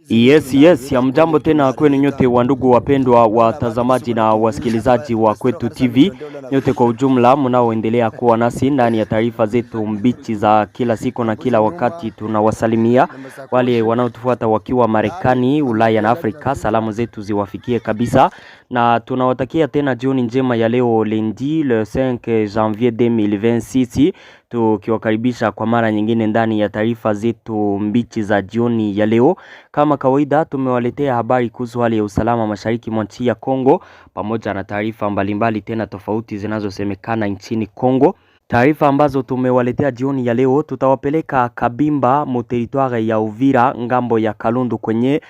Yes, hamjambo tena kwenu nyote wandugu wapendwa watazamaji na wasikilizaji wa Kwetu TV. Nyote kwa ujumla mnaoendelea kuwa nasi ndani ya taarifa zetu mbichi za kila siku na kila wakati, tunawasalimia. Wale wanaotufuata wakiwa Marekani, Ulaya na Afrika, salamu zetu ziwafikie kabisa. Na tunawatakia tena jioni njema ya leo lundi le 5 janvier 2026. Tukiwakaribisha kwa mara nyingine ndani ya taarifa zetu mbichi za jioni ya leo. Kama kawaida tumewaletea habari kuhusu hali ya usalama mashariki mwa nchi ya Kongo, pamoja na taarifa mbalimbali tena tofauti zinazosemekana nchini Kongo. Taarifa ambazo tumewaletea jioni ya leo, tutawapeleka Kabimba mu territoire ya Uvira ngambo ya Kalundu kwenye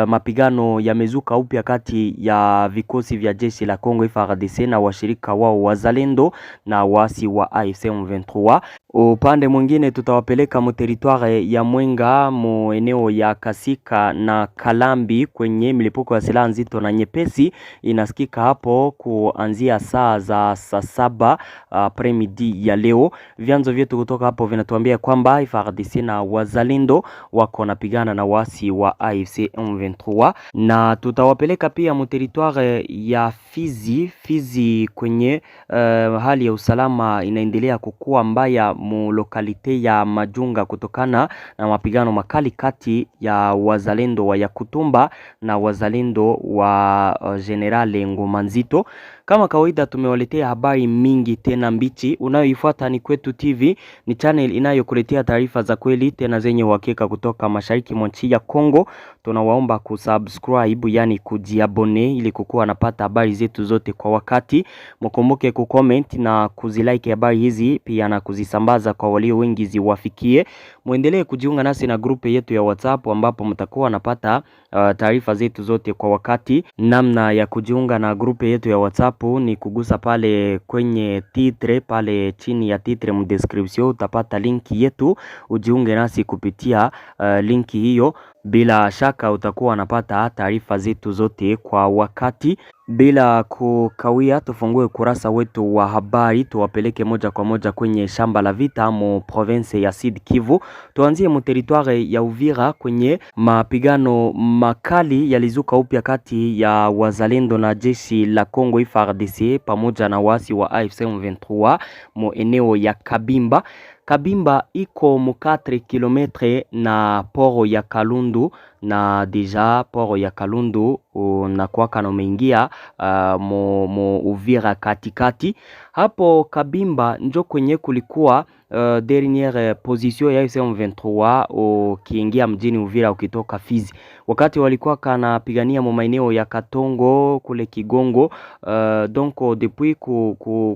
mapigano yamezuka upya kati ya vikosi vya jeshi la Kongo FARDC na washirika wao wazalendo na waasi wa AFC M23. Upande mwingine tutawapeleka mu territoire ya Mwenga mu eneo ya Kasika na Kalambi kwenye milipuko ya silaha nzito na nyepesi inasikika hapo kuanzia saa 7 apremidi ya leo. Vyanzo vyetu kutoka hapo vinatuambia kwamba FARDC na wazalendo wako napigana na wasi wa AFC M23, na tutawapeleka pia mu territoire ya Fizi kwenye hali ya usalama inaendelea kukua mbaya mu lokalite ya Majunga kutokana na mapigano makali kati ya wazalendo wa Yakutumba na wazalendo wa General Ngoma Nzito. Kama kawaida tumewaletea habari mingi tena mbichi. Unayoifuata ni Kwetu TV, ni channel inayokuletea taarifa za kweli tena zenye uhakika kutoka mashariki mwa nchi ya Kongo. Tunawaomba kusubscribe, yani kujiabone, ili kukuwa napata habari zetu zote kwa wakati. Mkumbuke kucomment na kuzilike habari hizi pia na kuzisambaza kwa walio wengi ziwafikie. Muendelee kujiunga nasi na grupe yetu ya WhatsApp ambapo mtakuwa napata taarifa zetu zote kwa wakati. Namna ya kujiunga na grupe yetu ya WhatsApp ni kugusa pale kwenye titre, pale chini ya titre mu description utapata linki yetu, ujiunge nasi kupitia linki hiyo. Bila shaka utakuwa napata taarifa zetu zote kwa wakati. Bila kukawia, tufungue kurasa wetu wa habari, tuwapeleke moja kwa moja kwenye shamba la vita mu province ya Sud Kivu. Tuanzie mu territoire ya Uvira kwenye mapigano makali yalizuka upya kati ya wazalendo na jeshi la Kongo FARDC pamoja na wasi wa AFC M23 mu eneo ya Kabimba. Kabimba iko mu 4 kilometre na poro ya Kalundu, na deja poro ya Kalundu na kwaka na umeingia mu Uvira katikati. Hapo Kabimba njo kwenye kulikuwa dernière position ya M23 ukiingia mjini Uvira ukitoka Fizi. Wakati walikuwa kana pigania mu maeneo ya Katongo kule Kigongo, donc depuis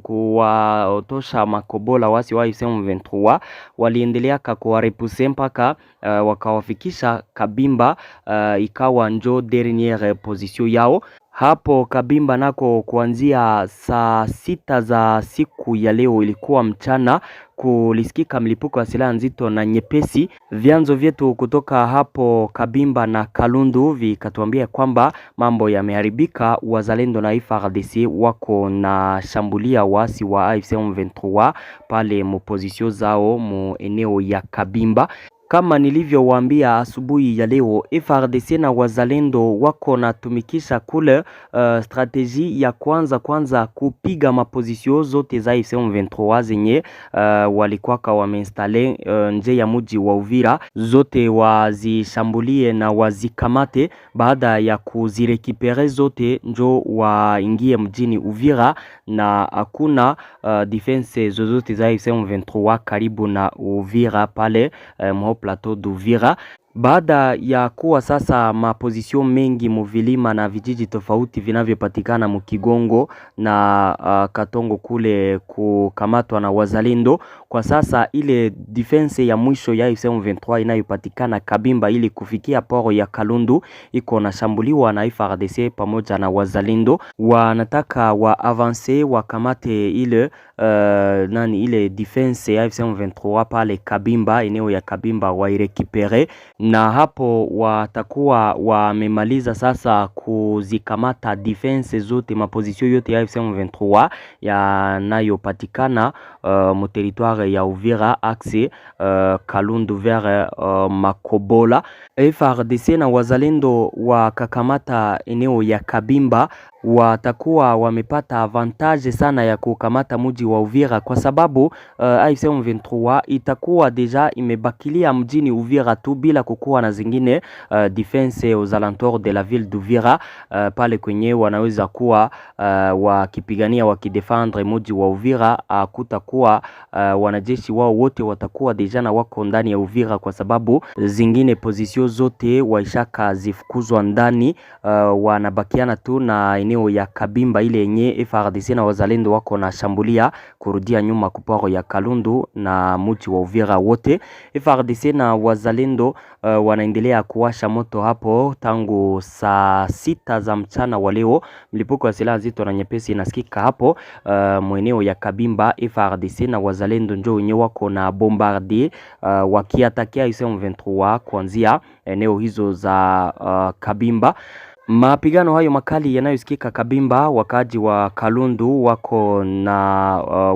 kuwatosha makobola wasi wa M23 waliendelea kuwarepuse mpaka wakawafikisha Kabimba, ikawa njo dernière position yao. Hapo Kabimba nako kuanzia saa 6 za siku ya leo ilikuwa mchana kulisikika mlipuko wa silaha nzito na nyepesi. Vyanzo vyetu kutoka hapo Kabimba na Kalundu vikatuambia kwamba mambo yameharibika. Wazalendo na FARDC wako na shambulia waasi wa AFC M23 pale mu position zao mu eneo ya Kabimba. Kama nilivyowaambia asubuhi ya leo, FARDC na wazalendo wako natumikisha kule strategy ya kwanza kupiga mapozisio zote za AFC M23 zenye walikuwaka wameinstale nje ya mji wa Uvira, zote wazishambulie na wazikamate. Baada ya kuzirekipere zote njo waingie mjini Uvira, na hakuna defense zozote za AFC M23 karibu na Uvira pale plateau d'Uvira. Baada ya kuwa sasa mapozisyon mengi muvilima na vijiji tofauti vinavyopatikana mukigongo na Katongo kule kukamatwa na wazalendo, kwa sasa ile defense ya mwisho ya AFC M23 inayopatikana Kabimba ili kufikia poro ya Kalundu iko na shambuliwa na FARDC pamoja na wazalendo. Wanataka wa avance wakamate ile nani ile defense ya AFC M23 pale Kabimba, eneo ya Kabimba wairekipere, na hapo watakuwa wamemaliza sasa kuzikamata defense zote, mapozisio yote ya AFC M23 yanayopatikana mu territoire ya Uvira axe Kalundu vers Makobola. FARDC na wazalendo wakakamata eneo ya Kabimba, watakuwa wamepata avantage sana ya kukamata mji wa Uvira, kwa sababu AFC M23 itakuwa deja imebakilia mjini Uvira tu bila kukuwa na zingine defense aux alentours de la ville d'Uvira, pale kwenye wanaweza kuwa wakipigania wakidefendre mji wa Uvira. Kutakuwa wanajeshi wao wote watakuwa deja na wako ndani ya Uvira, kwa sababu zingine position zote waishaka zifukuzwa ndani, wanabakiana tu na eneo ya Kabimba ile yenye FARDC na wazalendo wako na shambulia kurudia nyuma kuporo ya Kalundu na mji wa Uvira wote. FARDC na wazalendo wanaendelea kuwasha moto hapo tangu saa 6 za mchana wa leo. Mlipuko wa silaha nzito na nyepesi inasikika hapo mweneo ya Kabimba. FARDC na wazalendo ndio wenyewe wako na bombardier wakiatakia AFC M23 kuanzia eneo hizo za Kabimba. Mapigano hayo makali yanayosikika Kabimba, wakaji wa Kalundu wako na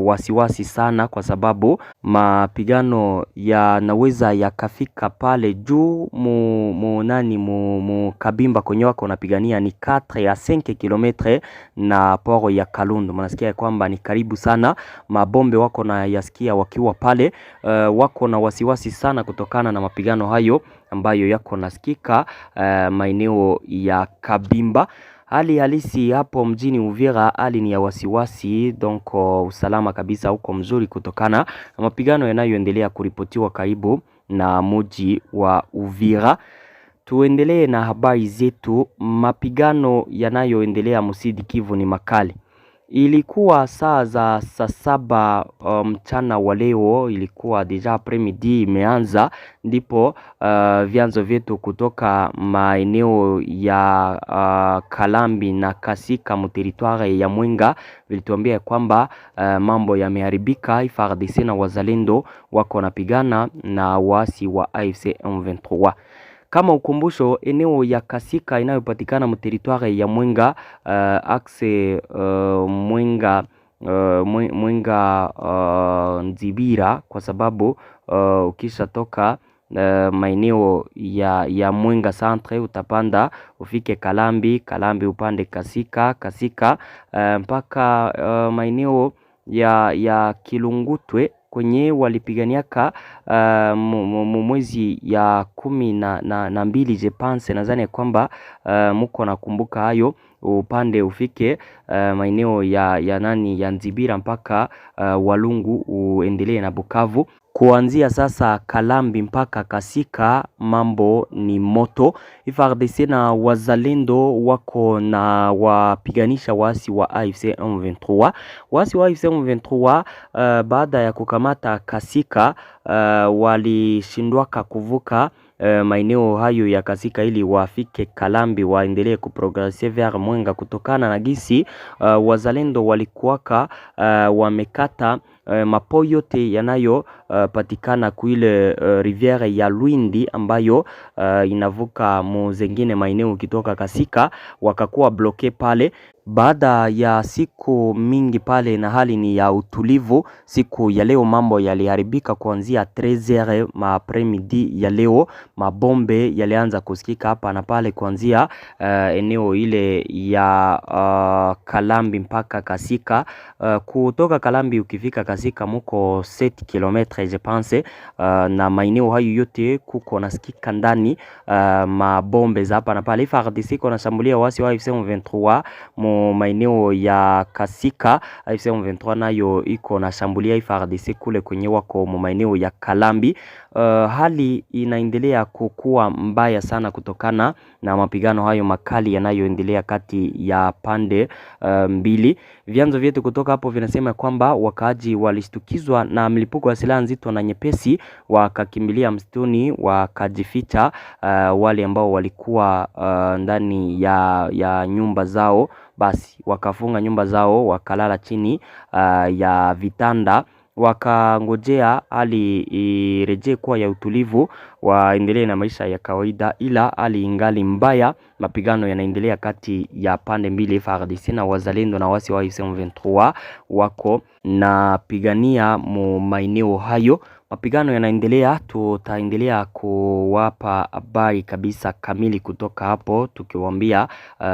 wasiwasi sana, kwa sababu mapigano yanaweza yakafika pale juu mu Kabimba kwenye wako napigania ni 4 ya 5 kilometre na poro ya Kalundu. Mnasikia kwamba ni karibu sana, mabombe wako na yasikia wakiwa pale, wako na wasiwasi sana kutokana na mapigano hayo ambayo yako nasikika maeneo ya Kabimba. Hali halisi hapo mjini Uvira, hali ni ya wasiwasi, donc usalama kabisa huko mzuri kutokana na mapigano yanayoendelea kuripotiwa karibu na mji wa Uvira. Tuendelee na habari zetu. Mapigano yanayoendelea Musidi Kivu ni makali. Ilikuwa saa za saa 7 mchana wa leo, ilikuwa deja après-midi imeanza, ndipo vyanzo vyetu kutoka maeneo ya Kalambi na Kasika mu territoire ya Mwenga vilituambia kwamba mambo yameharibika. FARDC na wazalendo wako napigana na waasi wa AFC M23. Kama ukumbusho, eneo ya Kasika inayopatikana mu territoire ya Mwenga axe Mwenga Nzibira, kwa sababu ukisha toka maeneo ya Mwenga centre utapanda ufike Kalambi upande Kasika mpaka maeneo ya Kilungutwe kwenye walipiganiaka mwezi ya 12 je pense. Nadhani kwamba mko nakumbuka hayo. Upande ufike maeneo ya Nzibira mpaka Walungu, uendelee na Bukavu. Kuanzia sasa Kalambi mpaka Kasika mambo ni moto. FARDC na wazalendo wako na wapiganisha waasi wa AFC M23. Waasi wa AFC M23 baada ya kukamata Kasika walishindwaka kuvuka maeneo hayo ya Kasika ili wafike Kalambi waendelee kuprogresser vers Mwenga, kutokana na gisi wazalendo walikuwaka wamekata mapo yote yanayo patikana kuile riviere ya Lwindi ambayo inavuka mu zengine maeneo kitoka Kasika, wakakuwa bloke pale. Baada ya siku mingi pale na hali ni ya utulivu, siku ya leo mambo yaliharibika. Kuanzia 13h après-midi ya leo mabombe yalianza kusikika hapa na pale, kuanzia eneo ile ya Kalambi mpaka Kasika. Kutoka Kalambi ukifika Kasika muko 7 km je pense, na maeneo hayo yote kuko nasikika ndani mabombe za hapa na pale. FARDC kuna shambulia wasi wa AFC M23 maeneo ya Kasika. AFC M23 nayo iko na shambulia FARDC kule kwenye wako maeneo ya Kalambi. hali inaendelea kukua mbaya sana kutokana na mapigano hayo makali yanayoendelea kati ya pande mbili. Vyanzo vyetu kutoka hapo vinasema kwamba wakaaji walishtukizwa na mlipuko wa silaha nzito na nyepesi, wakakimbilia msituni wakajificha. Wale ambao walikuwa ndani ya nyumba zao, basi wakafunga nyumba zao, wakalala chini ya vitanda, wakangojea hali irejee kuwa ya utulivu, waendelee na maisha ya kawaida, ila hali ingali mbaya. Mapigano yanaendelea kati ya pande mbili, FARDC na wazalendo na wasi wa M23 wako na pigania maeneo hayo. Mapigano yanaendelea, tutaendelea kuwapa habari kabisa kamili kutoka hapo, tukiwaambia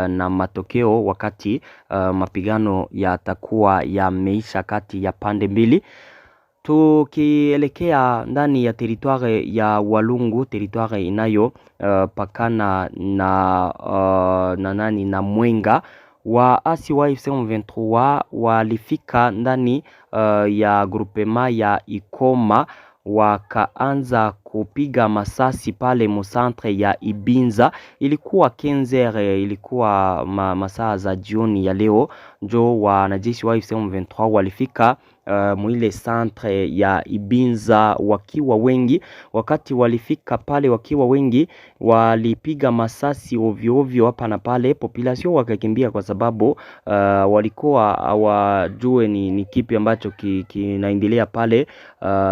na matokeo wakati mapigano yatakuwa yameisha kati ya pande mbili. Tukielekea ndani ya teritware ya Walungu, teritware inayo pakana na Mwenga, waasi wa M23 walifika ndani ya grupema ya Ikoma, wakaanza kupiga masasi pale musantre ya Ibinza. Ilikuwa 15h, ilikuwa masaa za jioni ya leo, njo wanajeshi wa M23 walifika mwile centre ya Ibinza wakiwa wengi. Wakati walifika pale wakiwa wengi, walipiga masasi ovyo ovyo hapa na pale. Population wakakimbia kwa sababu walikuwa hawajue ni kipi ambacho kinaendelea pale.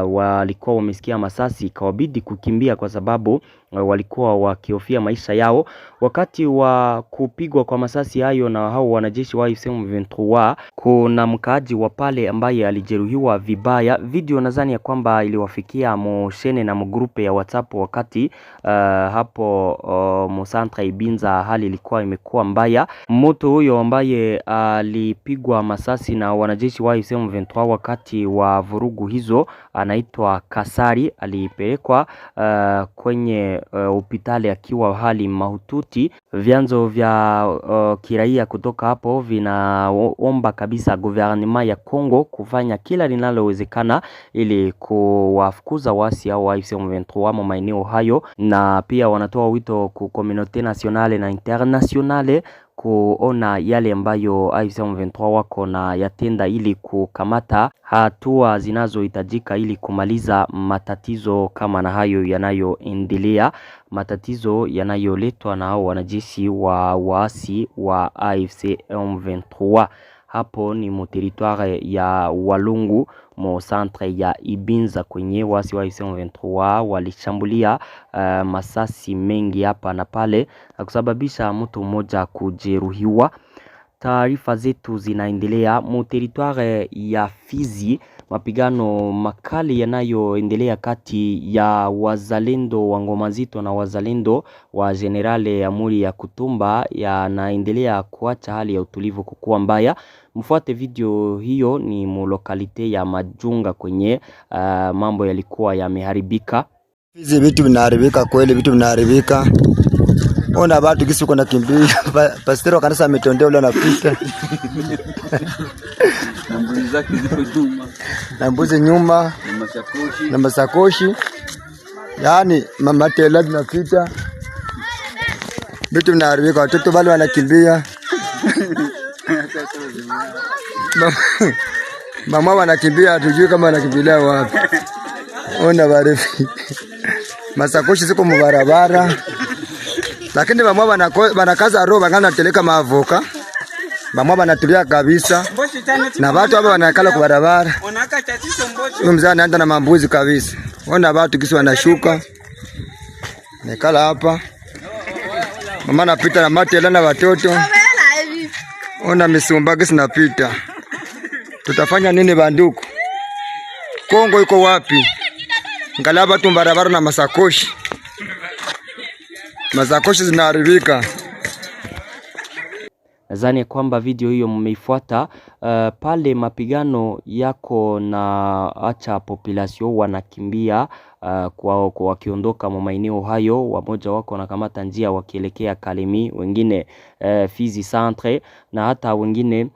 Walikuwa wamesikia masasi, ikawabidi kukimbia kwa sababu walikuwa wakihofia maisha yao. Wakati wa kupigwa kwa masasi hayo na hao wanajeshi wa M23, kuna mkaaji wa pale ambaye alijeruhiwa vibaya. Video nadhani ya kwamba iliwafikia moshene na mgrupe ya WhatsApp wakati hapo Mosantra Ibinza hali ilikuwa imekuwa mbaya. Mtu huyo ambaye alipigwa masasi na wanajeshi wa M23 wakati wa vurugu hizo anaitwa Kasari, alipelekwa kwenye hospitali akiwa hali mahututi. Vyanzo vya kiraia kutoka hapo vinaomba kabisa gouvernement ya Kongo kufanya kila linalowezekana ili kuwafukuza wasi hao wa M23 maeneo hayo, na pia wanatoa wito kwa communauté nationale na internationale kuona yale ambayo M23 wako na yatenda ili kukamata hatua zinazohitajika ili kumaliza matatizo kama na hayo yanayoendelea, matatizo yanayoletwa na hao wanajeshi wa waasi wa AFC M23. Hapo ni mu territoire ya Walungu, mu centre ya Ibinza, kwenye wasi wa M23 walishambulia masasi mengi hapa na pale na kusababisha mtu mmoja kujeruhiwa. Taarifa zetu zinaendelea mu territoire ya Fizi. Mapigano makali yanayoendelea kati ya wazalendo wa Ngoma Nzito na wazalendo wa Generale Amuri ya Kutumba yanaendelea kuacha hali ya utulivu kukua mbaya. Mfuate video hiyo, ni mu lokalite ya Majunga kwenye mambo yalikuwa yameharibika. Fizi vitu vinaharibika kweli, vitu vinaharibika. Ona watu kisi kuna kimbia pastero kanisa ametondea ule anapita. Na mbuzi zake zipo nyuma. Na mbuzi nyuma na masakoshi. Yaani mama tela zinapita. Vitu vinaharibika, watoto wale wanakimbia. Mama wanakimbia, hatujui kama wanakimbilia wapi. Ona barefi. Masakoshi ziko mubarabara. Lakini mama wanakaza roho bangana teleka maavoka. Mama wanatulia kabisa. Na watu hapa wanakala kwa barabara. Huyo mzee anaenda na mambuzi kabisa. Ona watu kisi wanashuka. Nekala hapa. Mama anapita na matela na watoto. Ona misumba kisi napita. Tutafanya nini banduku? Kongo iko wapi? Ngalaba tu barabara na masakoshi. Masakoshi zinaharibika. Nadhani kwamba video hiyo mmeifuata. Pale mapigano yako na acha population wanakimbia kwa wakiondoka maeneo hayo. Wamoja wako wanakamata njia wakielekea Kalemi, wengine Fizi Centre, na hata wengine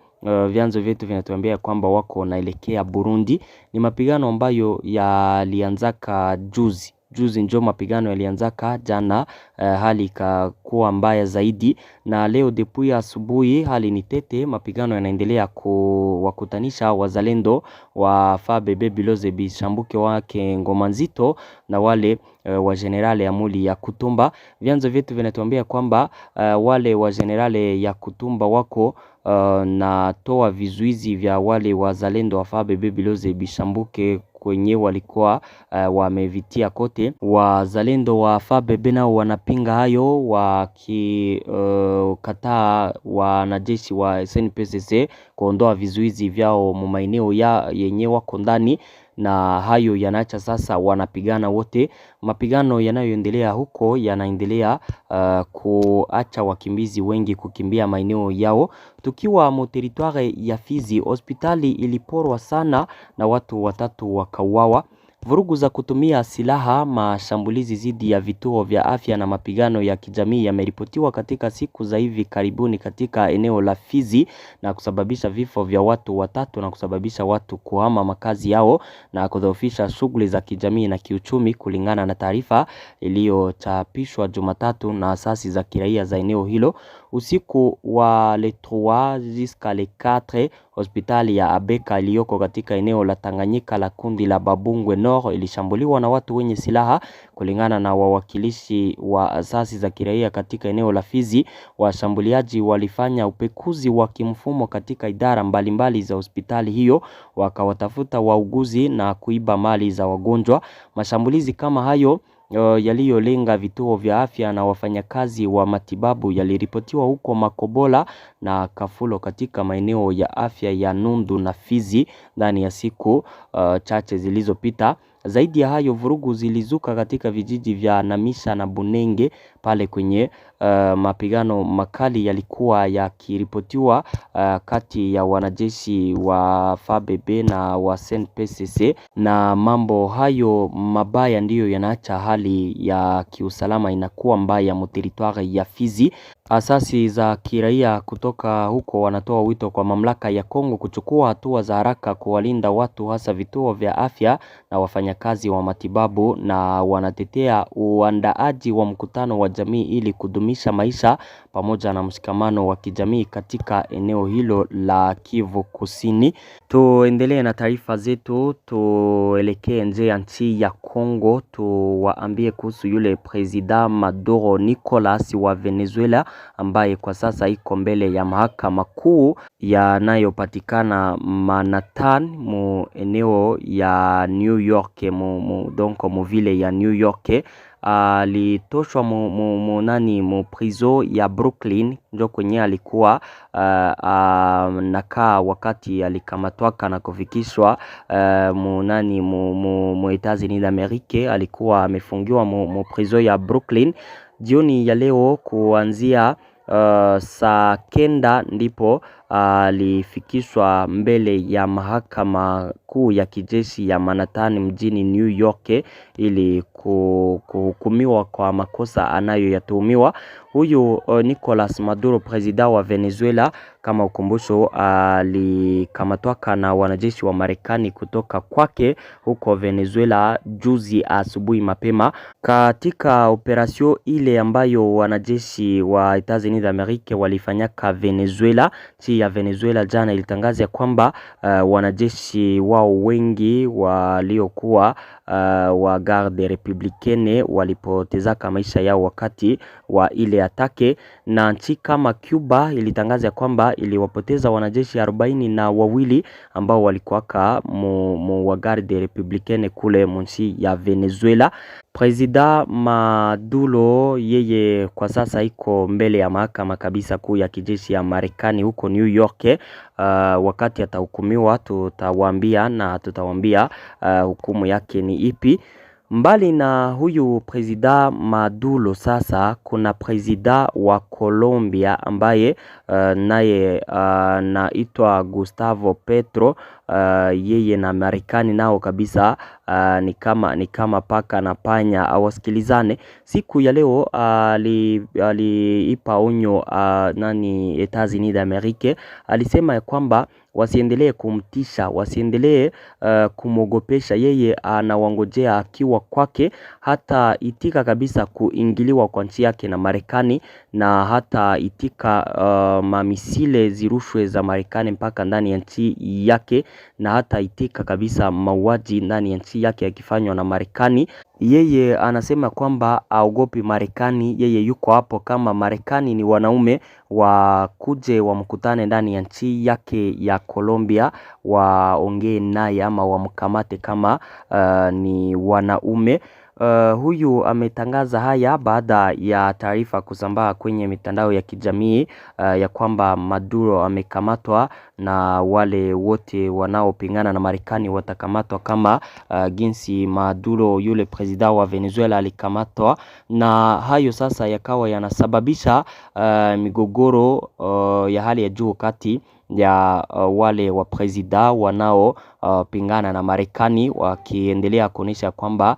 vyanzo vyetu vinatuambia kwamba wako naelekea Burundi. Ni mapigano ambayo yalianzaka juzi juzi njo mapigano yalianzaka, jana hali ikakuwa mbaya zaidi, na leo depuis asubuhi hali ni tete. Mapigano yanaendelea kuwakutanisha wazalendo wa FARDC Biloze Bishambuke wake Ngoma Nzito na wale wa Generale Amuli ya Kutumba. Vyanzo vyetu vinatuambia kwamba wale wa Generale ya Kutumba wako na toa vizuizi vya wale wazalendo wa FARDC Biloze Bishambuke kwenye walikuwa wamevitia kote. Wazalendo wa FARDC nao wanapinga hayo, wakikataa wanajeshi wa SNPCC kuondoa vizuizi vyao mu maeneo yenye wako ndani, na hayo yanaacha sasa wanapigana wote. Mapigano yanayoendelea huko yanaendelea kuacha wakimbizi wengi kukimbia maeneo yao. Tukiwa mu territoire ya Fizi, hospitali iliporwa sana na watu 3 wakauawa. Vurugu za kutumia silaha, mashambulizi dhidi ya vituo vya afya na mapigano ya kijamii yameripotiwa katika siku za hivi karibuni katika eneo la Fizi na kusababisha vifo vya watu 3 na kusababisha watu kuhama makazi yao na kudhoofisha shughuli za kijamii na kiuchumi, kulingana na taarifa iliyochapishwa Jumatatu na asasi za kiraia za eneo hilo. Usiku wa le 3 jusqu'à le 4, hospitali ya Abeka iliyoko katika eneo la Tanganyika la kundi la Babungwe Nord ilishambuliwa na watu wenye silaha, kulingana na wawakilishi wa asasi za kiraia katika eneo la Fizi. Washambuliaji walifanya upekuzi wa kimfumo katika idara mbalimbali za hospitali hiyo, wakawatafuta wauguzi na kuiba mali za wagonjwa. Mashambulizi kama hayo yaliyolenga vituo vya afya na wafanyakazi wa matibabu yaliripotiwa huko Makobola na Kafulo katika maeneo ya afya ya Nundu na Fizi ndani ya siku chache zilizopita. Zaidi ya hayo, vurugu zilizuka katika vijiji vya Namisha na Bunenge pale kwenye mapigano makali yalikuwa yakiripotiwa kati ya wanajeshi wa FARDC na wa SNPCC, na mambo hayo mabaya ndiyo yanaacha hali ya kiusalama inakuwa mbaya mu territoire ya Fizi. Asasi za kiraia kutoka huko wanatoa wito kwa mamlaka ya Kongo kuchukua hatua za haraka kuwalinda watu, hasa vituo vya afya na wafanyakazi wa matibabu, na wanatetea uandaaji wa mkutano wa jamii ili kudumisha maisha pamoja na mshikamano wa kijamii katika eneo hilo la Kivu Kusini. Tuendelee na taarifa zetu, tuelekee nje ya nchi ya Kongo, tuwaambie kuhusu yule President Maduro Nicolas wa Venezuela ambaye kwa sasa iko mbele ya mahakama kuu yanayopatikana Manhattan mu eneo ya New York, mu vile ya New York. Alitoshwa mu prison ya Brooklyn, ndio kwenye alikuwa nakaa wakati alikamatwaka na kufikishwa mu Etats-Unis d'Amerique. Alikuwa amefungiwa mu prison ya Brooklyn. Jioni ya leo kuanzia saa 9 ndipo alifikishwa mbele ya mahakama kuu ya kijeshi ya Manhattan mjini New York ili kuhukumiwa kwa makosa anayoyatuhumiwa. Huyu Nicolas Maduro, president wa Venezuela, kama ukumbusho, alikamatwaka na wanajeshi wa Marekani kutoka kwake huko Venezuela juzi asubuhi mapema katika operasyon ile ambayo wanajeshi wa Etats-Unis d'Amerique walifanyaka Venezuela. Nchi ya Venezuela jana ilitangaza kwamba wanajeshi wao wengi waliokuwa wa garde republicaine walipotezaka maisha yao wakati wa ile atake, na nchi kama Cuba ilitangaza kwamba iliwapoteza wanajeshi 42 ambao walikuwaka wa garde republicaine kule nchi ya Venezuela. President Maduro yeye kwa sasa iko mbele ya mahakama kabisa kuu ya kijeshi ya Marekani huko New York. Wakati atahukumiwa tutawaambia na tutawaambia hukumu yake ni ipi. Mbali na huyu President Maduro, sasa kuna President wa Colombia ambaye naye naitwa Gustavo Petro. yeye na Marekani nao kabisa ni kama paka na panya hawasikilizane. Siku ya leo aliipa onyo Etats-Unis d'Amerique. Alisema ya kwamba wasiendelee kumtisha, wasiendelee kumogopesha. Yeye anawangojea akiwa kwake, hata itika kabisa kuingiliwa kwa nchi yake na Marekani, na hata itika mamisile zirushwe za Marekani mpaka ndani ya nchi yake, na hata itika kabisa mauaji ndani ya nchi yake yakifanywa na Marekani. Yeye anasema kwamba haogopi Marekani, yeye yuko hapo kama Marekani ni wanaume wakuje wamkutane ndani ya nchi yake ya Colombia, waongee naye ama wamkamate kama ni wanaume. Huyu ametangaza haya baada ya taarifa kusambaa kwenye mitandao ya kijamii ya kwamba Maduro amekamatwa na wale wote wanaopingana na Marekani watakamatwa kama jinsi Maduro yule president wa Venezuela alikamatwa. Na hayo sasa yakawa yanasababisha migogoro ya hali ya juu kati ya wale wa presida wanao pingana na Marekani, wakiendelea kuonesha kwamba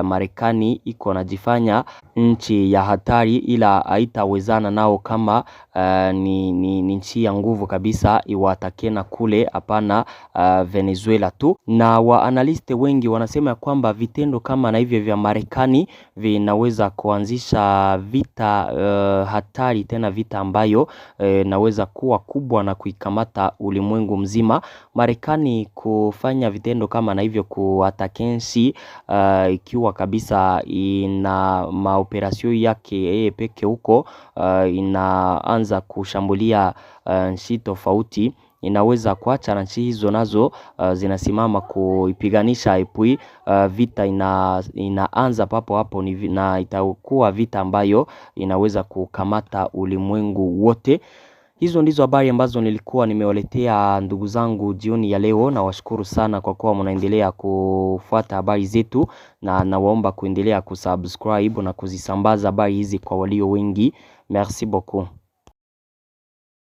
Marekani iko najifanya nchi ya hatari, ila haitawezana nao kama ni nchi ya nguvu kabisa iwatakena kule, hapana Venezuela tu. Na waanaliste wengi wanasema kwamba vitendo kama na hivyo vya Marekani vinaweza kuanzisha vita hatari, tena vita ambayo naweza kuwa kubwa na kuikamata ulimwengu mzima. Marekani kufanya vitendo kama na hivyo kuatakensi ikiwa kabisa ina maoperasyon yake peke huko, inaanza kushambulia nchi tofauti, inaweza kuacha na nchi hizo nazo zinasimama kuipiganisha epui vita inaanza papo hapo, na itakuwa vita ambayo inaweza kukamata ulimwengu wote. Hizo ndizo habari ambazo nilikuwa nimewaletea ndugu zangu jioni ya leo, na washukuru sana kwa kuwa mnaendelea kufuata habari zetu, na nawaomba kuendelea kusubscribe na kuzisambaza habari hizi kwa walio wengi. Merci beaucoup.